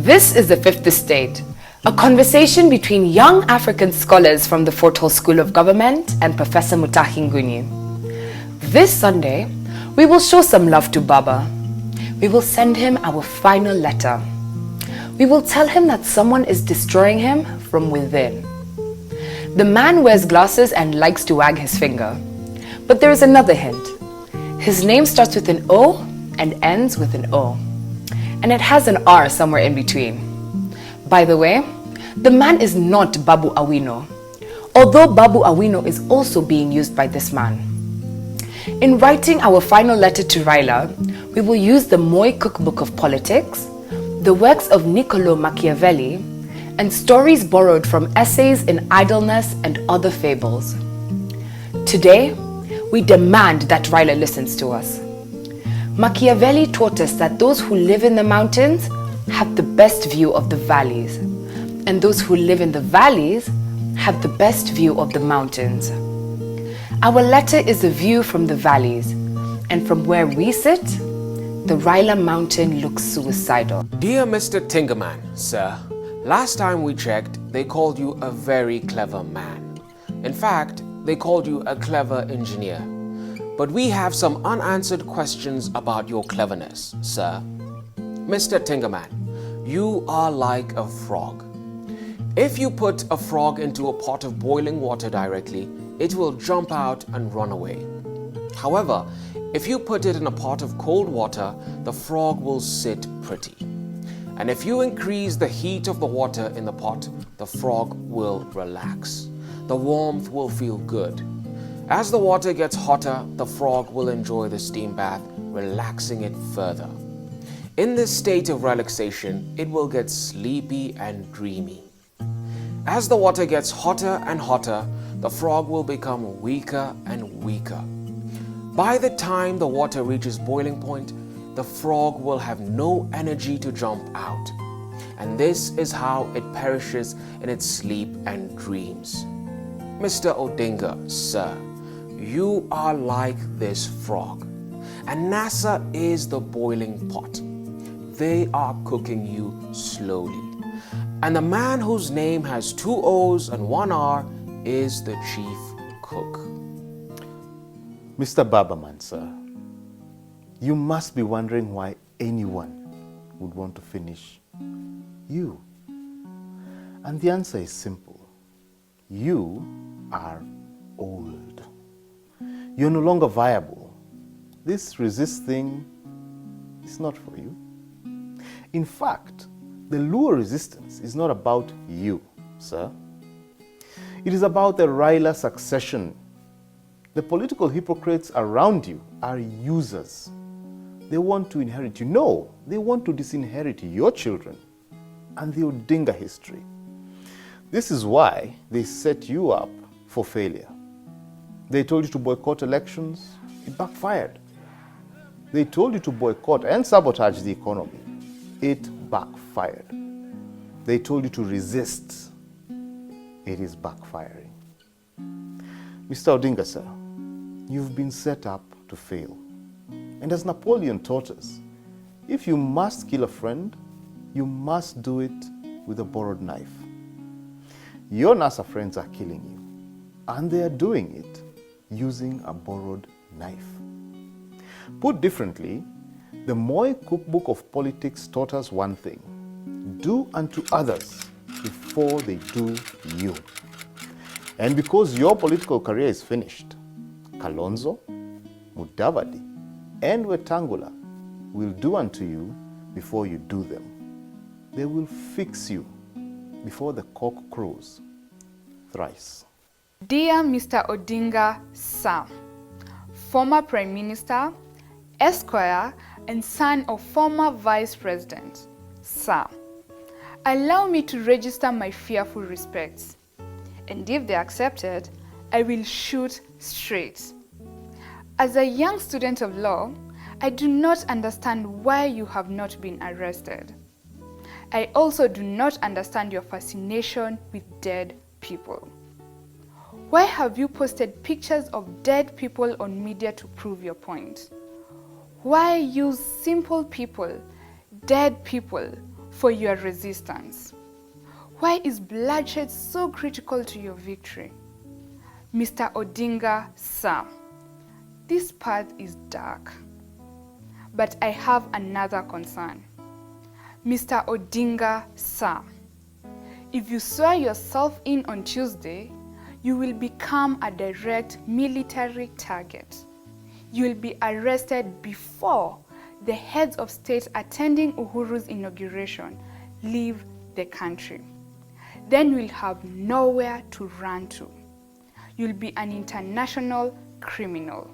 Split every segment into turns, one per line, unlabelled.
This is the Fifth Estate, a conversation between young African scholars from the Fort Hall School of Government and Professor Mutahi Nguni. This Sunday, we will show some love to Baba. We will send him our final letter. We will tell him that someone is destroying him from within. The man wears glasses and likes to wag his finger. But there is another hint. His name starts with an O and ends with an O. And it has an R somewhere in between. By the way, the man is not Babu Awino, although Babu Awino is also being used by this man. In writing our final letter to Raila, we will use the Moi Cookbook of Politics, the works of Niccolo Machiavelli, and stories borrowed from essays in idleness and other fables. Today, we demand that Raila listens to us. Machiavelli taught us that those who live in the mountains have the best view of the valleys, and those who live in the valleys have the best view of the mountains. Our letter is a view from the valleys, and from where we sit, the Raila mountain looks suicidal.
Dear Mr. Tingerman, sir, last time we checked, they called you a very clever man. In fact, they called you a clever engineer. But we have some unanswered questions about your cleverness, sir. Mr. Tingerman, you are like a frog. If you put a frog into a pot of boiling water directly, it will jump out and run away. However, if you put it in a pot of cold water, the frog will sit pretty. And if you increase the heat of the water in the pot, the frog will relax. The warmth will feel good. As the water gets hotter, the frog will enjoy the steam bath, relaxing it further. In this state of relaxation, it will get sleepy and dreamy. As the water gets hotter and hotter, the frog will become weaker and weaker. By the time the water reaches boiling point, the frog will have no energy to jump out. And this is how it perishes in its sleep and dreams. Mr. Odinga, sir, you are like this frog, and NASA is the boiling pot. They are cooking you slowly. And the man whose name has 2 O's and 1 R is the chief cook.
Mr. Babaman, sir, you must be wondering why anyone would want to finish you. And the answer is simple. You are old. You're no longer viable. This resist thing is not for you. In fact, the Luo resistance is not about you, sir. It is about the Raila succession. The political hypocrites around you are users. They want to inherit you. No, they want to disinherit your children and the Odinga history. This is why they set you up for failure. They told you to boycott elections. It backfired. They told you to boycott and sabotage the economy. It backfired. They told you to resist. It is backfiring. Mr. Odinga, sir, you've been set up to fail. And as Napoleon taught us, if you must kill a friend, you must do it with a borrowed knife. Your NASA friends are killing you, and they are doing it using a borrowed knife. Put differently, the Moi Cookbook of Politics taught us one thing: do unto others before they do you. And because your political career is finished, Kalonzo, Mudavadi, and Wetangula will do unto you before you do them. They will fix you before the cock crows thrice.
Dear Mr. Odinga, sir, former Prime Minister, Esquire, and son of former Vice President, sir, allow me to register my fearful respects. And if they accept it, I will shoot straight. As a young student of law, I do not understand why you have not been arrested. I also do not understand your fascination with dead people. Why have you posted pictures of dead people on media to prove your point? Why use simple people, dead people, for your resistance? Why is bloodshed so critical to your victory? Mr. Odinga, sir, this path is dark. But I have another concern. Mr. Odinga, sir, if you swear yourself in on Tuesday, you will become a direct military target. You will be arrested before the heads of state attending Uhuru's inauguration leave the country. Then you'll have nowhere to run to. You'll be an international criminal.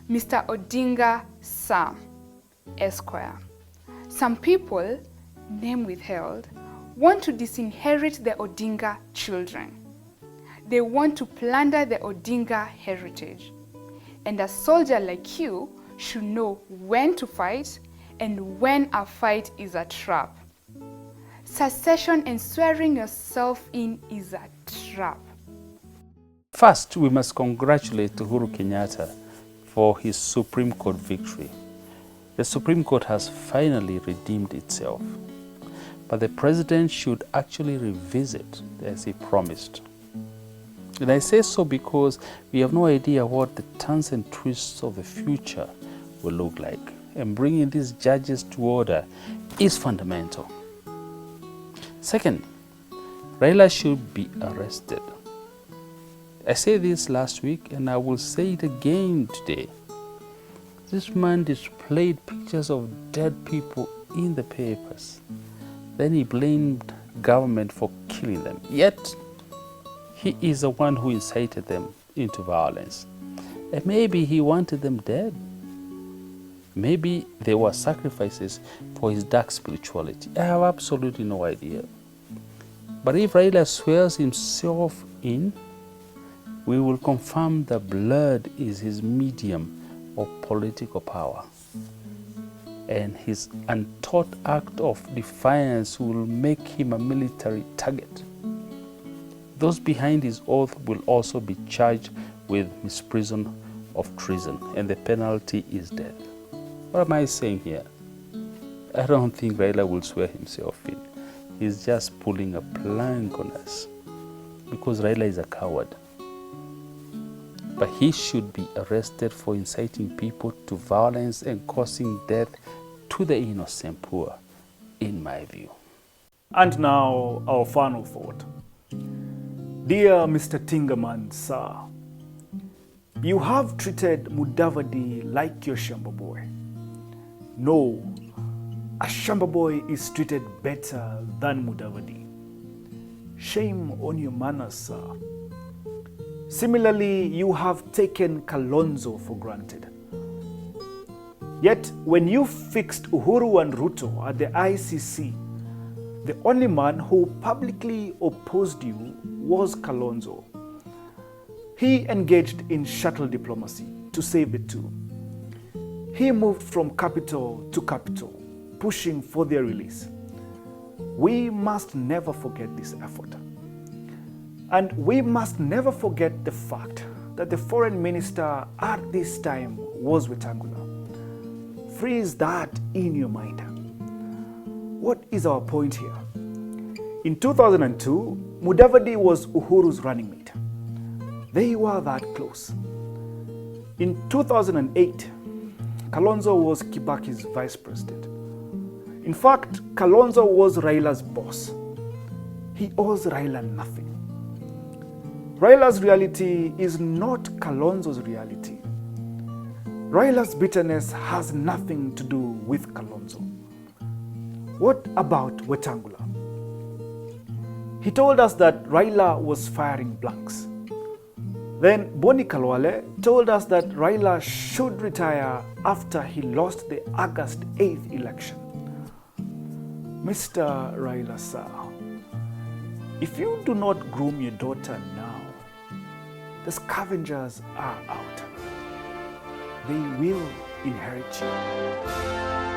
Mr. Odinga, sir, Esquire. Some people, name withheld, want to disinherit the Odinga children. They want to plunder the Odinga heritage. And a soldier like you should know when to fight and when a fight is a trap. Secession and swearing yourself in is a trap.
First, we must congratulate Uhuru Kenyatta for his Supreme Court victory. The Supreme Court has finally redeemed itself. But the president should actually revisit as he promised. And I say so because we have no idea what the turns and twists of the future will look like. And bringing these judges to order is fundamental. Second, Raila should be arrested. I said this last week and I will say it again today. This man displayed pictures of dead people in the papers. Then he blamed government for killing them. Yet, he is the one who incited them into violence. And maybe he wanted them dead. Maybe they were sacrifices for his dark spirituality. I have absolutely no idea. But if Raila swears himself in, we will confirm that blood is his medium of political power. And his untaught act of defiance will make him a military target. Those behind his oath will also be charged with misprision of treason, and the penalty is death. What am I saying here? I don't think Raila will swear himself in. He's just pulling a plank on us because Raila is a coward. But he should be arrested for inciting people to violence and causing death to the innocent poor, in my view.
And now, our final thought. Dear Mr. Tingaman, sir, you have treated Mudavadi like your Shamba boy. No, a Shamba boy is treated better than Mudavadi. Shame on your manners, sir. Similarly, you have taken Kalonzo for granted. Yet, when you fixed Uhuru and Ruto at the ICC, the only man who publicly opposed you was Kalonzo. He engaged in shuttle diplomacy to save the two. He moved from capital to capital, pushing for their release. We must never forget this effort. And we must never forget the fact that the foreign minister at this time was Wetangula. Freeze that in your mind. What is our point here? In 2002, Mudavadi was Uhuru's running mate. They were that close. In 2008, Kalonzo was Kibaki's vice president. In fact, Kalonzo was Raila's boss. He owes Raila nothing. Raila's reality is not Kalonzo's reality. Raila's bitterness has nothing to do with Kalonzo. What about Wetangula? He told us that Raila was firing blanks. Then Boni Kalwale told us that Raila should retire after he lost the August 8th election. Mr. Raila, sir, if you do not groom your daughter now, the scavengers are out. They will inherit you.